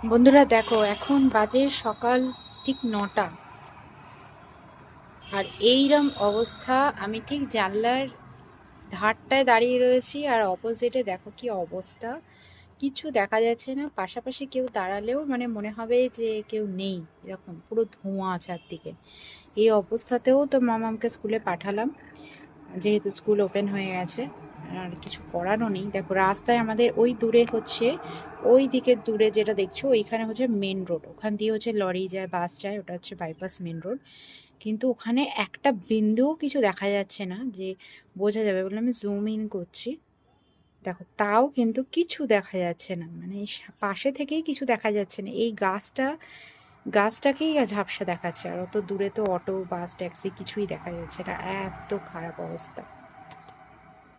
বন্ধুরা দেখো, এখন বাজে সকাল ঠিক 9টা। আর এইরকম অবস্থা, আমি ঠিক জানলার ধারটায় দাঁড়িয়ে রয়েছি, আর অপোজিটে দেখো কি অবস্থা। কিছু দেখা যাচ্ছে না, পাশাপাশি কেউ দাঁড়ালেও মানে মনে হবে যে কেউ নেই, এরকম পুরো ধোঁয়া চারদিকে। এই অবস্থাতেও তো মামামকে স্কুলে পাঠালাম, যেহেতু স্কুল ওপেন হয়ে গেছে। আর কিছু করারও নেই। দেখো রাস্তায় আমাদের ওই দূরে হচ্ছে, ওই দিকের দূরে যেটা দেখছো ওইখানে হচ্ছে মেন রোড, ওখান দিয়ে হচ্ছে লরি যায়, বাস যায়, ওটা হচ্ছে বাইপাস মেন রোড। কিন্তু ওখানে একটা বিন্দুও কিছু দেখা যাচ্ছে না যে বোঝা যাবে বলে আমি জুম ইন করছি। দেখো তাও কিন্তু কিছু দেখা যাচ্ছে না, মানে এই পাশে থেকেই কিছু দেখা যাচ্ছে না। এই গাছটাকেই ঝাপসা দেখাচ্ছে, আর অত দূরে তো অটো বাস ট্যাক্সি কিছুই দেখা যাচ্ছে না। এত খারাপ অবস্থা।